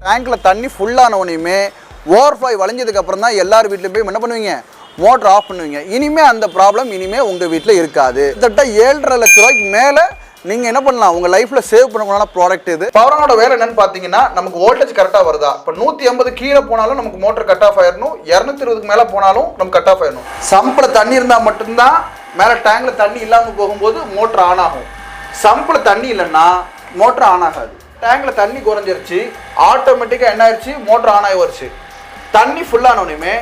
டேங்க்ல தண்ணி ஃபுல்லானவனையுமே ஓவர்ஃப்ளோ வளைஞ்சதுக்கு அப்புறம் தான் எல்லார் வீட்லையும் போய் என்ன பண்ணுவீங்க, மோட்டர் ஆஃப் பண்ணுவீங்க. இனிமே அந்த ப்ராப்ளம் இனிமே உங்கள் வீட்டில் இருக்காது. கிட்டத்தட்ட 7.5 லட்ச ரூபாய்க்கு மேலே நீங்கள் என்ன பண்ணலாம், உங்கள் லைஃப்பில் சேவ் பண்ணக்கூடிய ப்ராடக்ட் இது. பவரோட வேலை என்னன்னு பார்த்தீங்கன்னா, நமக்கு வோல்டேஜ் கரெக்டாக வருதா. இப்போ 150 கீழே போனாலும் நமக்கு மோட்டர் கட் ஆஃப் ஆயிடணும், 220க்கு மேலே போனாலும் நமக்கு கட் ஆஃப் ஆயிடணும். சம்பில் தண்ணி இருந்தால் மட்டும்தான் மேலே டேங்கில் தண்ணி இல்லாமல் போகும்போது மோட்டர் ஆன் ஆகும். சம்பில் தண்ணி இல்லைன்னா மோட்டர் ஆன் ஆகாது. டேங்கில் தண்ணி குறைஞ்சிருச்சு, ஆட்டோமேட்டிக்காக என்ன ஆயிடுச்சு, மோட்டர் ஆன் ஆகி வருச்சு. தண்ணி ஃபுல்லானோனையுமே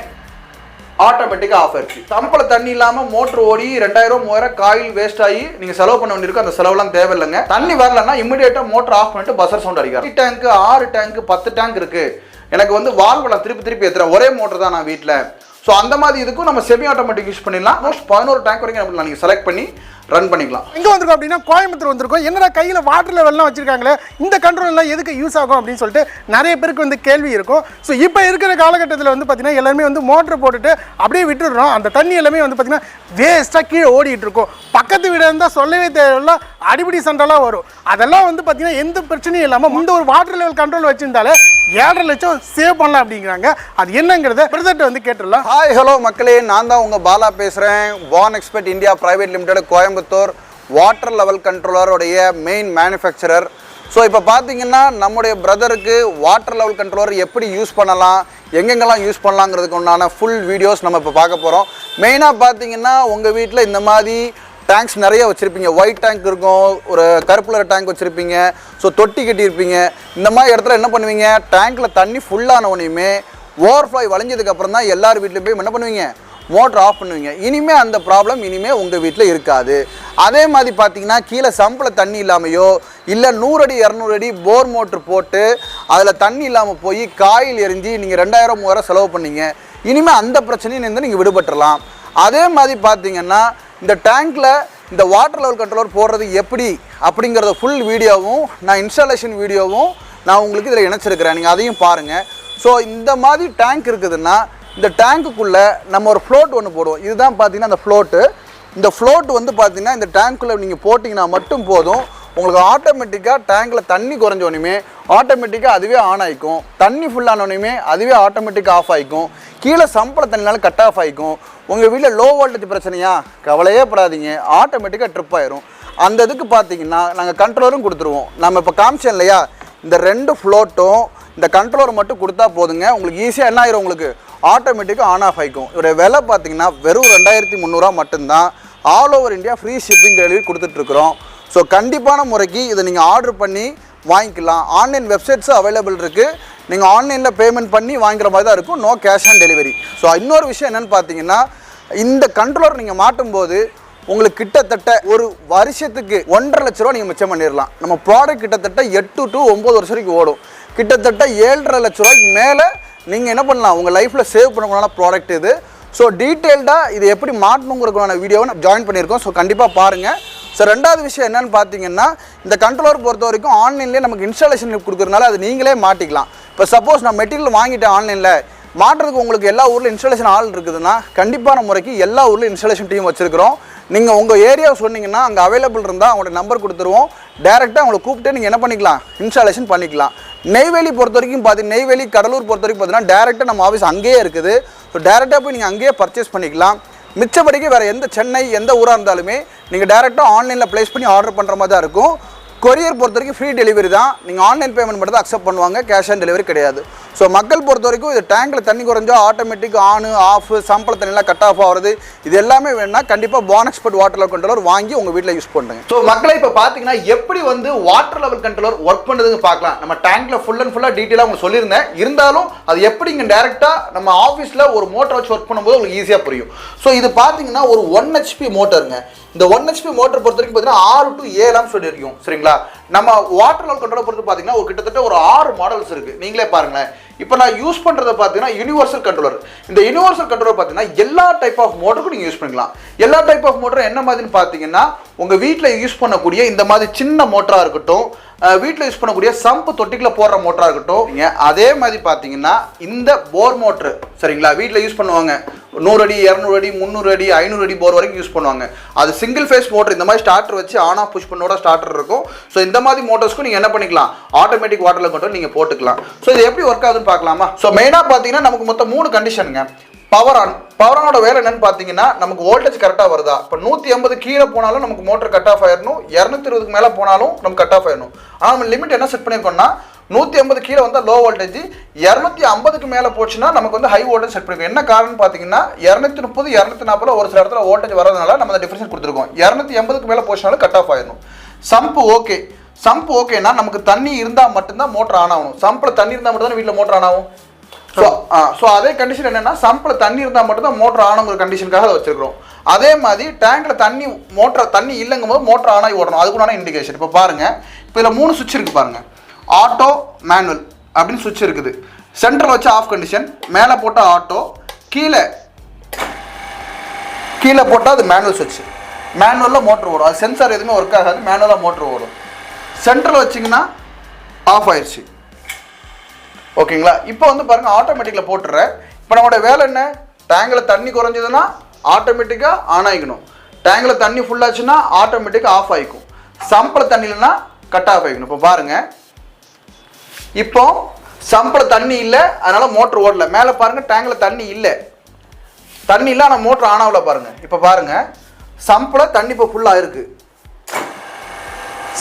ஆட்டோமேட்டிக்காக ஆஃப் ஆயிடுச்சு. சம்பில் தண்ணி இல்லாமல் மோட்டர் ஓடி 2000 3000 காயில் வேஸ்ட் ஆகி நீங்கள் செலவு பண்ண வேண்டியிருக்கும். அந்த செலவுலாம் தேவையில்லைங்க. தண்ணி வரலன்னா இமிடியேட்டாக மோட்டர் ஆஃப் பண்ணிட்டு பஸ்ஸர் சவுண்ட் அடிக்கும். 8 டேங்க் 6 டேங்க் 10 டேங்க் இருக்குது, எனக்கு வந்து வால்வெல்லாம் திருப்பி ஏற்றுறேன், ஒரே மோட்டர் தான் நான் வீட்டில். ஸோ அந்த மாதிரி இதுக்கும் நம்ம செமி ஆட்டோமேட்டிக் யூஸ் பண்ணிடலாம். மோஸ்ட் 11 டேங்க் வரைக்கும் நீங்கள் செலக்ட் பண்ணி ரன் பண்ணிக்கலாம். எங்கே வந்திருக்கோம் அப்படின்னா கோயம்புத்தூர் வந்திருக்கோம். என்னடா கையில் வாட்டர் லெவல்லாம் வச்சிருக்காங்களே, இந்த கண்ட்ரோல்லாம் எதுக்கு யூஸ் ஆகும் அப்படின்னு சொல்லிட்டு நிறைய பேருக்கு வந்து கேள்வி இருக்கும். ஸோ இப்போ இருக்கிற காலகட்டத்தில் வந்து பார்த்தீங்கன்னா எல்லாருமே வந்து மோட்டர் போட்டுட்டு அப்படியே விட்டுடுறோம். அந்த தண்ணி எல்லாமே வந்து பார்த்தீங்கன்னா வேஸ்ட்டாக கீழே ஓடிட்டு இருக்கும். பக்கத்து வீடு இருந்தால் சொல்லவே தேவையில்ல, அடிப்படி சண்டைலாம் வரும். அதெல்லாம் வந்து பார்த்தீங்கன்னா எந்த பிரச்சனையும் இல்லாமல் இந்த ஒரு வாட்டர் லெவல் கண்ட்ரோல் வச்சிருந்தாலே 7.5 லட்சம் சேவ் பண்ணலாம் அப்படிங்கிறாங்க. அது என்னங்கிறத பிரதர்ட்ட வந்து கேட்டுடலாம். ஹாய் ஹலோ மக்களே, நான் தான் உங்கள் பாலா பேசுகிறேன். Pan expert India private limited Coimbatore water level கண்ட்ரோலருடைய மெயின் மேனுஃபேக்சரர். ஸோ இப்போ பார்த்தீங்கன்னா நம்முடைய பிரதருக்கு வாட்டர் லெவல் கண்ட்ரோலர் எப்படி யூஸ் பண்ணலாம், எங்கெங்கெல்லாம் யூஸ் பண்ணலாங்கிறதுக்கு உண்டான ஃபுல் வீடியோஸ் நம்ம இப்போ பார்க்க போகிறோம். மெயினாக பார்த்தீங்கன்னா உங்கள் வீட்டில் இந்த மாதிரி டேங்க்ஸ் நிறைய வச்சுருப்பீங்க. ஒயிட் டேங்க் இருக்கும், ஒரு கருப்பு கலர் டேங்க் வச்சுருப்பீங்க, ஸோ தொட்டி கட்டியிருப்பீங்க. இந்த மாதிரி இடத்துல என்ன பண்ணுவீங்க, டேங்க்கில் தண்ணி ஃபுல்லானவனையுமே ஓவர்ஃப்ளோ வளைஞ்சதுக்கப்புறம் தான் எல்லார் வீட்லையும் போய் என்ன பண்ணுவீங்க, மோட்டர் ஆஃப் பண்ணுவீங்க. இனிமேல் அந்த ப்ராப்ளம் இனிமேல் உங்கள் வீட்டில் இருக்காது. அதே மாதிரி பார்த்தீங்கன்னா கீழே சம்பில் தண்ணி இல்லாமையோ இல்லை 100 அடி 200 அடி போர் மோட்ரு போட்டு அதில் தண்ணி இல்லாமல் போய் காயில் எரிஞ்சு நீங்கள் 2000 3000 செலவு பண்ணீங்க. இனிமேல் அந்த பிரச்சனையிலேருந்து நீங்கள் விடுபட்டுடலாம். அதே மாதிரி பார்த்தீங்கன்னா இந்த டேங்க்கில் இந்த வாட்டர் லெவல் கண்ட்ரோலர் போடுறது எப்படி அப்படிங்கிறத ஃபுல் வீடியோவும் நான் இன்ஸ்டாலேஷன் வீடியோவும் நான் உங்களுக்கு இதில் இணைச்சிருக்கிறேன், நீங்கள் அதையும் பாருங்கள். ஸோ இந்த மாதிரி டேங்க் இருக்குதுன்னா இந்த டேங்க்குள்ளே நம்ம ஒரு ஃப்ளோட் ஒன்று போடுவோம். இதுதான் பார்த்தீங்கன்னா அந்த ஃப்ளோட்டு. இந்த ஃப்ளோட் வந்து பார்த்தீங்கன்னா இந்த டேங்க்குள்ளே நீங்கள் போட்டிங்கன்னா மட்டும் போதும், உங்களுக்கு ஆட்டோமேட்டிக்காக டேங்கில் தண்ணி குறைஞ்சோனையுமே ஆட்டோமேட்டிக்காக அதுவே ஆன் ஆகிக்கும். தண்ணி ஃபுல்லானோனையுமே அதுவே ஆட்டோமேட்டிக்காக ஆஃப் ஆகிக்கும். கீழே சம்பள தண்ணினாலும் கட் ஆஃப் ஆகிக்கும். உங்கள் வீட்டில் லோ வோல்டேஜ் பிரச்சனையா, கவலையே படாதீங்க, ஆட்டோமேட்டிக்காக ட்ரிப் ஆயிரும். அந்த இதுக்கு பார்த்தீங்கன்னா நாங்கள் கண்ட்ரோலரும் கொடுத்துருவோம். நம்ம இப்போ காமிச்சோம் இல்லையா, இந்த 2 ஃப்ளோட்டும் இந்த கண்ட்ரோலர் மட்டும் கொடுத்தா போதுங்க, உங்களுக்கு ஈஸியாக என்ன ஆயிரும், உங்களுக்கு ஆட்டோமேட்டிக்காக ஆன் ஆஃப் ஆகிக்கும். இதோட விலை பார்த்தீங்கன்னா வெறும் 2300 மட்டும்தான். All over India free shipping delivery கொடுத்துட்ருக்குறோம். ஸோ கண்டிப்பான முறைக்கு இதை நீங்கள் ஆர்டர் பண்ணி வாங்கிக்கலாம். ஆன்லைன் வெப்சைட்ஸும் அவைலபிள் இருக்குது. நீங்கள் ஆன்லைனில் பேமெண்ட் பண்ணி வாங்குற மாதிரி தான் இருக்கும், no cash on delivery. So இன்னொரு விஷயம் என்னென்னு பார்த்தீங்கன்னா, இந்த கண்ட்ரோலர் நீங்கள் மாட்டும்போது உங்களுக்கு கிட்டத்தட்ட ஒரு வருஷத்துக்கு 1.5 லட்ச ரூபா நீங்கள் மிச்சம் பண்ணிடலாம். நம்ம ப்ராடக்ட் கிட்டத்தட்ட 8 to 9 வருஷம் வரைக்கும் ஓடும். கிட்டத்தட்ட 7.5 லட்ச ரூபாய்க்கு மேலே நீங்கள் என்ன பண்ணலாம், உங்கள் லைஃப்பில் சேவ் பண்ணக்கூடிய ப்ராடக்ட் இது. ஸோ டீட்டெயில்டாக இது எப்படி மாட்டணுங்கிறதுக்கான வீடியோவை நான் ஜாயின் பண்ணியிருக்கோம். ஸோ கண்டிப்பாக பாருங்கள். ஸோ ரெண்டாவது விஷயம் என்னென்னு பார்த்தீங்கன்னா, இந்த கண்ட்ரோலர் பொறுத்த வரைக்கும் ஆன்லைன்லேயே நமக்கு இன்ஸ்டாலேஷன் கொடுக்குறதுனால அது நீங்களே மாட்டிக்கலாம். இப்போ சப்போஸ் நான் மெட்டீரியல் வாங்கிட்டேன் ஆன்லைனில், மாட்டுறதுக்கு உங்களுக்கு எல்லா ஊரில் இன்ஸ்டாலேஷன் ஆள் இருக்குதுன்னா கண்டிப்பான முறைக்கு எல்லா ஊரில் இன்ஸ்டாலேஷன் டீம் வச்சுருக்கிறோம். நீங்கள் உங்கள் ஏரியாவை சொன்னீங்கன்னா அங்கே அவைலபிள் இருந்தால் அவங்களோட நம்பர் கொடுத்துருவோம். டேரெக்டாக அவங்களை கூப்பிட்டு நீங்கள் என்ன பண்ணிக்கலாம், இன்ஸ்டாலேஷன் பண்ணிக்கலாம். நெய்வேலி பொறுத்த வரைக்கும் பார்த்தீங்கன்னா, நெய்வேலி கடலூர் பொறுத்த வரைக்கும் பார்த்தீங்கன்னா டேரெக்டாக நம்ம ஆஃபீஸ் அங்கேயே இருக்குது. ஸோ டேரெக்டாக போய் நீங்கள் அங்கேயே பர்ச்சேஸ் பண்ணிக்கலாம். மிச்சப்படிக்கு வேறு எந்த சென்னை எந்த ஊராக இருந்தாலுமே நீங்கள் டேரெக்டாக ஆன்லைனில் ப்ளேஸ் பண்ணி ஆர்டர் பண்ணுற மாதிரி தான் இருக்கும். கொரியர் பொறுத்த வரைக்கும் ஃப்ரீ டெலிவரி தான். நீங்கள் ஆன்லைன் பேமெண்ட் மட்டும் தான் அக்செப்ட் பண்ணுவாங்க, கேஷ் ஆன் டெலிவரி கிடையாது. ஸோ மக்கள் பொறுத்த வரைக்கும் இது டேங்கில் தண்ணி குறைஞ்சா ஆட்டோமேட்டிக் ஆன் ஆஃப், சம்பள தண்ணியெல்லாம் கட் ஆஃப் ஆகிறது, இது எல்லாமே வேணும்னா கண்டிப்பாக பான் எக்ஸ்பர்ட் வாட்டர் லெவல் கண்ட்ரோலர் வாங்கி உங்கள் வீட்டில் யூஸ் பண்ணுங்க. ஸோ மக்களை இப்போ பார்த்தீங்கன்னா எப்படி வந்து வாட்டர் லெவல் கண்ட்ரோலர் ஒர்க் பண்ணுறதுன்னு பார்க்கலாம். நம்ம டேங்கில் ஃபுல் அண்ட் ஃபுல்லாக டீட்டெயிலாக உங்களுக்கு சொல்லியிருந்தேன். இருந்தாலும் அது எப்படி இங்கே டேரெக்டாக நம்ம ஆஃபீஸில் ஒரு மோட்டர் வச்சு ஒர்க் பண்ணும்போது உங்களுக்கு ஈஸியாக புரியும். ஸோ இது பார்த்தீங்கன்னா ஒரு 1 HP மோட்டருங்க. இந்த 1 HP மோட்டர் பொறுத்த வரைக்கும் பார்த்தீங்கன்னா 6 to 7 சொல்லியிருக்கோம், சரிங்களா. நம்ம வாட்டர் லெவல் கண்ட்ரோலர் பொறுத்து பார்த்தீங்கன்னா ஒரு கிட்டத்தட்ட ஒரு 6 மாடல்ஸ் இருக்குது. நீங்களே பாருங்களேன். இப்போ நான் யூஸ் பண்ணுறத பார்த்தீங்கன்னா யூனிவர்சல் கண்ட்ரோலர். இந்த யூனிவர்சல் கண்ட்ரோலர் பார்த்தீங்கன்னா எல்லா டைப் ஆஃப் மோட்டருக்கும் நீங்கள் யூஸ் பண்ணிக்கலாம். எல்லா டைப் ஆஃப் மோட்டரும் என்ன மாதிரின்னு பார்த்தீங்கன்னா, உங்கள் வீட்டில் யூஸ் பண்ணக்கூடிய இந்த மாதிரி சின்ன மோட்டராக இருக்கட்டும், வீட்டில் யூஸ் பண்ணக்கூடிய சம்பு தொட்டிக்குள்ள போடுற மோட்டராக இருக்கட்டும், அதே மாதிரி பார்த்தீங்கன்னா இந்த போர் மோட்ரு, சரிங்களா, வீட்டில் யூஸ் பண்ணுவாங்க. 100 அடி 200 அடி 300 அடி 500 அடி போர் வரைக்கும் யூஸ் பண்ணுவாங்க. அது சிங்கிள் ஃபேஸ் மோட்டர். இந்த மாதிரி ஸ்டார்டர் வச்சு ஆன் ஆஃப் புஷ் பண்ணோட ஸ்டார்டர் இருக்கும். ஸோ இந்த மாதிரி மோட்டர்ஸ்க்கும் நீங்கள் என்ன பண்ணிக்கலாம், ஆட்டோமேட்டிக் வாட்டரில் கண்ட்ரோல் நீங்கள் போட்டுக்கலாம். ஸோ இது எப்படி ஒர்க் ஆகுதுன்னு பார்க்கலாமா? ஸோ மெயினாக பார்த்தீங்கன்னா நமக்கு மொத்தம் 3 கண்டிஷனுங்க. பவர் ஆனோட வேலை என்னன்னு பார்த்தீங்கன்னா, நமக்கு வோல்டேஜ் கரெக்டாக வருதா. இப்போ 150 கீழே போனாலும் நமக்கு மோட்டர் கட் ஆஃப் ஆயிடணும், 220க்கு மேலே போனாலும் நமக்கு கட் ஆஃப் ஆயிடணும். ஆனால் நம்ம லிமிட் என்ன செட் பண்ணியிருக்கோம்னா, 150 கீழே வந்தால் லோ வோல்டேஜ், 250க்கு மேலே போச்சுன்னா நமக்கு வந்து ஹை வோல்டேஜ் செட் பண்ணிருக்கோம். என்ன காரணம் பார்த்தீங்கன்னா, 230 240 ஒரு சில இடத்துல வோல்டேஜ் வரதுனால நம்ம அந்த டிஃபரன்ஸ் கொடுத்துருக்கோம். 280க்கு மேலே போச்சுனாலும் கட் ஆஃப் ஆயிடணும். சம்ப் ஓகே, சம்ப் ஓகேன்னா நமக்கு தண்ணி இருந்தால் மட்டும்தான் மோட்டர் ஆன் ஆகணும். சம்பில் தண்ணி இருந்தால் மட்டும் தான் வீட்டில் மோட்டர் ஆன் ஆகும். ஸோ அதே கண்டிஷன் என்னன்னா, சம்பில் தண்ணி இருந்தால் மட்டும் தான் மோட்டர் ஆன் ஆகுற கண்டிஷனுக்காக அதை வச்சிருக்கிறோம். அதே மாதிரி டேங்க்ல தண்ணி இல்லைங்கும் போது மோட்டர் ஆன் ஆகி ஓடணும். அதுக்குண்டான இண்டிகேஷன் இப்போ பாருங்க. இப்போ இதில் 3 சுவிட்ச் இருக்கு பாருங்க. ஆட்டோ, மேனுவல் அப்படின்னு சுவிட்ச் இருக்குது. சென்ட்ரல் வச்சு ஆஃப் கண்டிஷன், மேலே போட்டால் ஆட்டோ, கீழே போட்டால் அது மேனுவல் சுவிட்ச். மேனுவலில் மோட்டர் ஓடும். அது சென்சார் எதுவுமே ஒர்க் ஆகாது, மேனுவலாக மோட்டர் ஓடும். சென்ட்ரல் வச்சிங்கன்னா ஆஃப் ஆயிடுச்சு. ஓகேங்களா? இப்போ வந்து பாருங்க, ஆட்டோமேட்டிக்கில் போட்டுறேன். இப்போ நம்மளோட வேலை என்ன, டேங்கில் தண்ணி குறைஞ்சதுன்னா ஆட்டோமேட்டிக்காக ஆன் ஆகிக்கணும், டேங்கில் தண்ணி ஃபுல்லாச்சுன்னா ஆட்டோமேட்டிக்காக ஆஃப் ஆகிக்கும், சம்பில் தண்ணி இல்லைன்னா கட் ஆஃப் ஆகிக்கணும். இப்போ பாருங்க, இப்போ சம்பில் தண்ணி இல்லை, அதனால மோட்டர் ஓடல. மேலே பாருங்க, டேங்கில் தண்ணி இல்லை, ஆனால் மோட்டர் ஆன் ஆகல பாருங்க. இப்போ பாருங்க, சம்பில் தண்ணி இப்போ ஃபுல்லாக இருக்கு.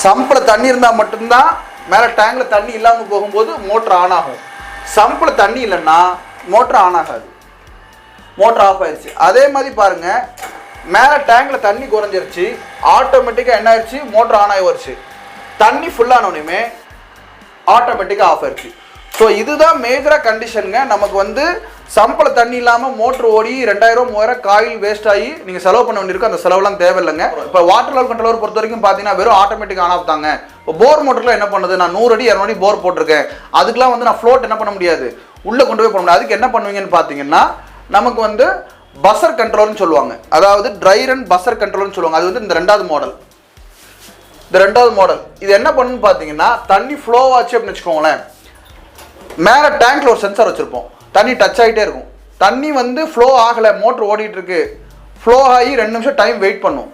சம்பில் தண்ணி இருந்தால் மட்டும்தான் மேலே டேங்கில் தண்ணி இல்லாமல் போகும்போது மோட்டர் ஆன் ஆகும். சம்பில் தண்ணி இல்லைன்னா மோட்டர் ஆன் ஆகாது, மோட்டர் ஆஃப் ஆயிடுச்சு. அதே மாதிரி பாருங்க, மேலே டேங்கில் தண்ணி குறைஞ்சிருச்சு, ஆட்டோமேட்டிக்காக என்ன ஆயிடுச்சு, மோட்டர் ஆன் ஆகி வருச்சு. தண்ணி ஃபுல்லானோடனே ஆட்டோமேட்டிக்காக ஆஃப் ஆயிடுச்சு. ஸோ இதுதான் மேஜராக கண்டிஷனுங்க. நமக்கு வந்து சம்பில் தண்ணி இல்லாமல் மோட்டர் ஓடி 2000 3000 காயில் வேஸ்ட் ஆகி நீங்கள் செலவு பண்ண வேண்டியிருக்கும். அந்த செலவுலாம் தேவையில்லைங்க. இப்போ வாட்டர் லெவல் கண்ட்ரோலர் பொறுத்த வரைக்கும் பார்த்தீங்கன்னா வெறும் ஆட்டோமேட்டிக் ஆன் ஆஃப் தாங்க. இப்போ போர் மோட்டரில் என்ன பண்ணுது, நான் 100 அடி 200 அடி போர் போட்டிருக்கேன், அதுக்கெலாம் வந்து நான் ஃப்ளோட் என்ன பண்ண முடியாது, உள்ளே கொண்டு போய் பண்ண முடியாது. அதுக்கு என்ன பண்ணுவீங்கன்னு பார்த்தீங்கன்னா, நமக்கு வந்து பஸ்ஸர் கண்ட்ரோல்னு சொல்லுவாங்க. அதாவது ட்ரை ரன் பஸ்ஸர் கண்ட்ரோல்னு சொல்லுவாங்க. அது வந்து இந்த 2வது மாடல். இது என்ன பண்ணுன்னு பார்த்தீங்கன்னா, தண்ணி ஃப்ளோ ஆச்சு அப்படின்னு வச்சுக்கோங்களேன், மேலே டேங்க்ல ஒரு சென்சார் வச்சுருப்போம், தண்ணி டச் ஆகிட்டே இருக்கும். தண்ணி வந்து ஃப்ளோ ஆகலை, மோட்டர் ஓடிட்டு இருக்கு, ஃப்ளோ ஆகி 2 நிமிஷம் டைம் வெயிட் பண்ணும்.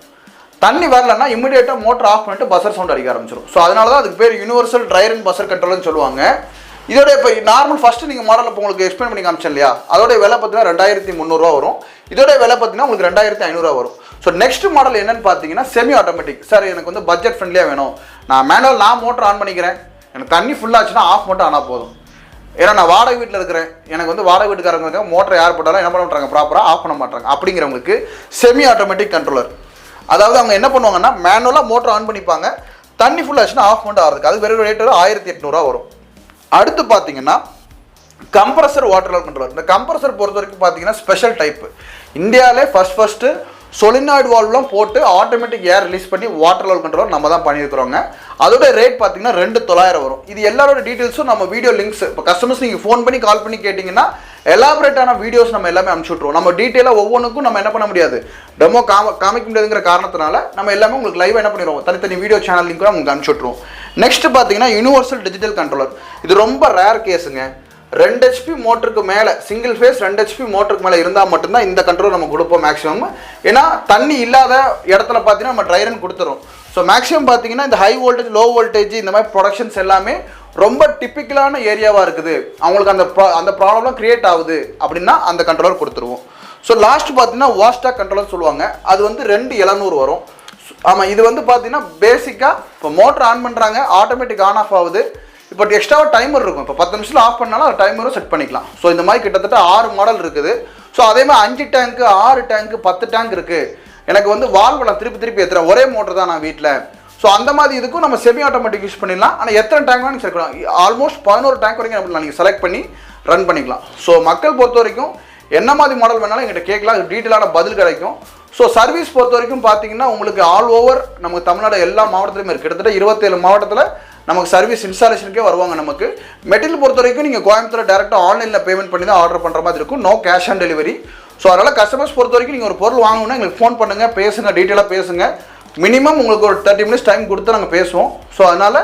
தண்ணி வரலன்னா இமிடியேட்டாக மோட்டர் ஆஃப் பண்ணிட்டு பஸ்ஸர் சவுண்ட் அடிக்க ஆரம்பிச்சிடும். ஸோ அதனால தான் அதுக்கு பேர் யூனிவர்சல் ட்ரை ரன் பஸ்ஸர் கண்ட்ரோல்னு சொல்லுவாங்க. இதோட இப்போ நார்மல் ஃபஸ்ட்டு நீங்கள் மாடலில் இப்போ உங்களுக்கு எக்ஸ்பிளைன் பண்ணி காமிச்சேன் இல்லையா, அதோட விலை பார்த்தீங்கன்னா 2300 வரும். இதோட விலை பார்த்தீங்கன்னா உங்களுக்கு 2500 வரும். ஸோ நெக்ஸ்ட் மாடல் என்னன்னு பார்த்தீங்கன்னா செமி ஆட்டோமேட்டிக். சார் எனக்கு வந்து பட்ஜெட் ஃப்ரெண்ட்லியாக வேணும், நான் மேனுவல் நான் மோட்டர் ஆன் பண்ணிக்கிறேன், எனக்கு தண்ணி ஃபுல்லாச்சுன்னா ஆஃப் மட்டும் ஆனால் போதும், ஏன்னா நான் வாடகை வீட்டில் இருக்கிறேன், எனக்கு வந்து வாடகை வீட்டுக்காரங்க மோட்டர் யார் போட்டாலும் என்ன பண்ண மாட்டாங்க, ப்ராப்பராக ஆஃப் பண்ண மாட்டாங்க. அப்படிங்கிறவங்களுக்கு செமி ஆட்டோமேட்டிக் கண்ட்ரோலர். அதாவது அவங்க என்ன பண்ணுவாங்கன்னா, மேனுவலாக மோட்டர் ஆன் பண்ணிப்பாங்க, தண்ணி ஃபுல்லாச்சுன்னா ஆஃப் மட்டும் ஆகிறதுக்கு அது வெறும் ரேட் 1800 வரும். அடுத்து பார்த்தீங்கன்னா கம்ப்ரஸர் வாட்டர் லெவல் கண்ட்ரோலர். இந்த கம்ப்ரஸர் பொறுத்த வரைக்கும் பார்த்தீங்கன்னா ஸ்பெஷல் டைப்பு. இந்தியாவிலே ஃபஸ்ட்டு சொலினாய்டு வால்வ்லாம் போட்டு ஆட்டோமேட்டிக் ஏர் ரிலீஸ் பண்ணி வாட்டர் லெவல் கண்ட்ரோலர் நம்ம தான் பண்ணியிருக்கிறோங்க. அதோட ரேட் பார்த்தீங்கன்னா 2900 வரும். இது எல்லாரோட டீட்டெயில்ஸும் நம்ம வீடியோ லிங்க்ஸ், இப்போ கஸ்டமர்ஸ் நீங்கள் ஃபோன் பண்ணி கால் பண்ணி கேட்டிங்கன்னா எலாபரேட்டான வீடியோஸ் நம்ம எல்லாமே அனுப்பிச்சி விட்ருவோம். நம்ம டீட்டெயிலாக ஒவ்வொன்றுக்கும் நம்ம என்ன பண்ண முடியாது, டெமோ காமிக்க முடியாதுங்கிற காரணத்தினால நம்ம எல்லாமே உங்களுக்கு லைவாக என்ன பண்ணிடுவோம், தனித்தனி வீடியோ சேனல் லிங்க் கூட உங்களுக்கு அனுப்பிச்சி விட்ருவோம். நெக்ஸ்ட் பார்த்தீங்கன்னா யூனிவர்சல் டிஜிட்டல் கண்ட்ரோலர். இது ரொம்ப ரேர் கேஸுங்க. 2 HP மோட்டருக்கு மேலே, சிங்கிள் ஃபேஸ் 2 HP மோட்டருக்கு மேலே இருந்தால் மட்டும்தான் இந்த கண்ட்ரோல் நம்ம கொடுப்போம் மேக்ஸிமம். ஏன்னா தண்ணி இல்லாத இடத்துல பார்த்தீங்கன்னா நம்ம ட்ரை ரன் கொடுத்துரும். ஸோ மேக்ஸிமம் பார்த்தீங்கன்னா இந்த ஹை வோல்டேஜ் லோ வோல்டேஜ் இந்த மாதிரி ப்ரொடக்ஷன்ஸ் எல்லாமே ரொம்ப டிப்பிக்கலான ஏரியாவாக இருக்குது, அவங்களுக்கு அந்த ப்ராப்ளம்லாம் க்ரியேட் ஆகுது அப்படின்னா அந்த கண்ட்ரோலர் கொடுத்துருவோம். ஸோ லாஸ்ட் பார்த்தீங்கன்னா வாஸ்டாக் கண்ட்ரோலர் சொல்லுவாங்க. அது வந்து 2700 வரும். ஆமாம், இது வந்து பார்த்தீங்கன்னா பேசிக்காக இப்போ மோட்டர் ஆன் பண்ணுறாங்க, ஆட்டோமேட்டிக் ஆன் ஆஃப் ஆகுது. இப்போ எக்ஸ்ட்ராவாக டைமர் இருக்கும், இப்போ 10 நிமிஷத்தில் ஆஃப் பண்ணாலும் அது டைமரும் செட் பண்ணிக்கலாம். ஸோ இந்த மாதிரி கிட்டத்தட்ட 6 மாடல் இருக்குது. ஸோ அதே மாதிரி 5 டேங்க்கு 6 டேங்க்கு 10 டேங்க் இருக்குது. எனக்கு வந்து வால்வு நான் திருப்பி ஏற்றுறேன், ஒரே மோட்டர் தான் நான் வீட்டில். ஸோ அந்த மாதிரி இதுக்கும் நம்ம செமி ஆட்டோமேட்டிக் யூஸ் பண்ணிடலாம். ஆனால் எத்தனை டேங்க் வேணும் செலக்ட் பண்ணலாம், ஆல்மோஸ்ட் 11 டேங்க் வரைக்கும் நீங்கள் செலக்ட் பண்ணி ரன் பண்ணிக்கலாம். ஸோ மக்கள் பொறுத்த வரைக்கும் என்ன மாதிரி மாடல் வேணாலும் எங்கிட்ட கேட்கலாம், டீட்டெயிலான பதில் கிடைக்கும். ஸோ சர்வீஸ் பொறுத்த வரைக்கும் பார்த்தீங்கன்னா உங்களுக்கு ஆல் ஓவர் நமக்கு தமிழ்நாடு எல்லா மாவட்டத்திலுமே இருக்குது. கிட்டத்தட்ட 27 மாவட்டத்தில் நமக்கு சர்வீஸ் இன்ஸ்டாலேஷனுக்கே வருவாங்க. நமக்கு மெட்டீரியல் பொறுத்த வரைக்கும் நீங்கள் கோயம்புத்தூர் டேரெக்டாக ஆன்லைனில் பேமெண்ட் பண்ணி தான் ஆர்டர் பண்ணுற மாதிரி இருக்கும், no cash on delivery. So அதனால் கஸ்டமர்ஸ் பொறுத்த வரைக்கும் நீங்கள் ஒரு பொருள் வாங்கணும்னா எங்களுக்கு ஃபோன் பண்ணுங்கள், பேசுங்க, டீட்டெயிலாக பேசுங்க. மினிமம் உங்களுக்கு ஒரு 30 மினிட்ஸ் டைம் கொடுத்து நாங்கள் பேசுவோம். ஸோ அதனால்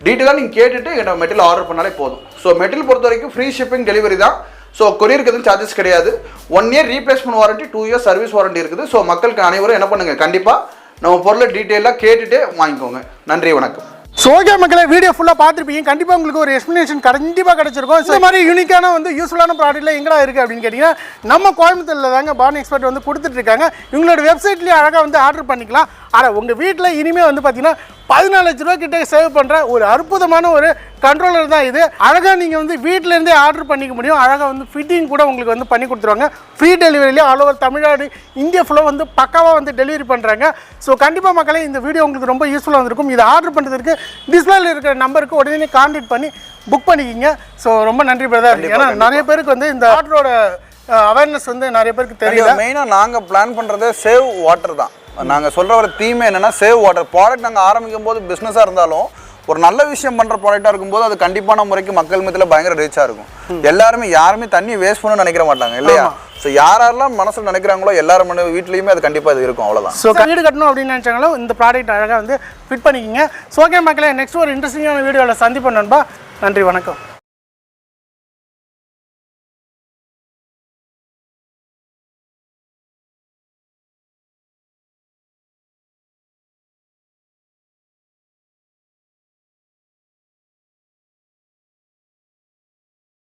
டீட்டெயிலாக நீங்கள் கேட்டுட்டு எங்கள் மெட்டீரியல் ஆர்டர் பண்ணாலே போதும். ஸோ மெட்டீரியல் பொறுத்த வரைக்கும் ஃப்ரீ ஷிப்பிங் டெலிவரி தான். ஸோ கொரியருக்கு எதுவும் சார்ஜஸ் கிடையாது. 1 year replacement warranty, 2 years service warranty இருக்குது. ஸோ மக்களுக்கு அனைவரும் என்ன பண்ணுங்கள், கண்டிப்பாக நம்ம பொருளை டீட்டெயிலாக கேட்டுட்டு வாங்கிக்கோங்க. நன்றி, வணக்கம். ஸோ ஓகே மக்களே, வீடியோ ஃபுல்லாக பார்த்துருப்பீங்க. கண்டிப்பாக உங்களுக்கு ஒரு எக்ஸ்ப்ளனேஷன் கண்டிப்பாக கிடச்சிருக்கும். இந்த மாதிரி யூனிக்கான வந்து யூஸ்ஃபுல்லான ப்ராடக்ட்லாம் எங்கடா இருக்குது அப்படின்னு கேட்டிங்கன்னா, நம்ம கோயம்புத்தூரில் தாங்க பான் எக்ஸ்பர்ட் வந்து கொடுத்துட்ருக்காங்க. இவங்களோட வெப்சைட்லேயே அழகாக வந்து ஆர்டர் பண்ணிக்கலாம். ஆனால் உங்கள் வீட்டில் இனிமேல் வந்து பார்த்தீங்கன்னா 14 லட்ச ரூபா கிட்ட சேவ் பண்ணுற ஒரு அற்புதமான ஒரு கண்ட்ரோலர் தான் இது. அழகாக நீங்கள் வந்து வீட்டிலேருந்தே ஆர்டர் பண்ணிக்க முடியும். அழகாக வந்து ஃபிட்டிங் கூட உங்களுக்கு வந்து பண்ணி கொடுத்துருவாங்க. ஃப்ரீ டெலிவரியிலே ஆல் ஓவர் தமிழ்நாடு, இந்தியா ஃபுல்லாக வந்து பக்காவாக வந்து டெலிவரி பண்ணுறாங்க. ஸோ கண்டிப்பாக மக்களே, இந்த வீடியோ உங்களுக்கு ரொம்ப யூஸ்ஃபுல்லாக வந்திருக்கும். இதை ஆர்டர் பண்ணுறதுக்கு டிஸ்பிளேல இருக்கிற நம்பருக்கு உடனே கான்டாக்ட் பண்ணி புக் பண்ணிக்கிங்க. ஸோ ரொம்ப நன்றி பிரதர். ஏன்னா நிறைய பேருக்கு வந்து இந்த ஆர்டரோட அவேர்னஸ் வந்து நிறைய பேருக்கு தெரியல. மெயினாக நாங்கள் பிளான் பண்ணுறதே சேவ் வாட்டர் தான். நாங்கள் சொல்கிற ஒரு தீமை என்னென்னா, சேவ் வாட்டர் ப்ராடக்ட் நாங்கள் ஆரம்பிக்கும் போது பிஸ்னஸாக இருந்தாலும் ஒரு நல்ல விஷயம் பண்ணுற ப்ராடக்டாக இருக்கும்போது அது கண்டிப்பான முறைக்கு மக்கள் மத்தியில் பயங்கர ரீச்சாக இருக்கும். யாருமே தண்ணி வேஸ்ட் பண்ணணும்னு நினைக்கிற மாட்டாங்க இல்லையா? ஸோ யாரெல்லாம் மனசில் நினைக்கிறாங்களோ எல்லாரும் வீட்லேயுமே அது கண்டிப்பாக இது இருக்கும். அவ்வளோதான். ஸோ வீடு கட்டணும் அப்படின்னு நினச்சாங்களோ இந்த ப்ராடக்ட் அழகாக வந்து ஃபிட் பண்ணிக்கிங்க. ஸோ ஓகே மக்களே, நெக்ஸ்ட் ஒரு இன்ட்ரெஸ்டிங்கான வீடியோவில் சந்திப்போம் நண்பா. நன்றி, வணக்கம்.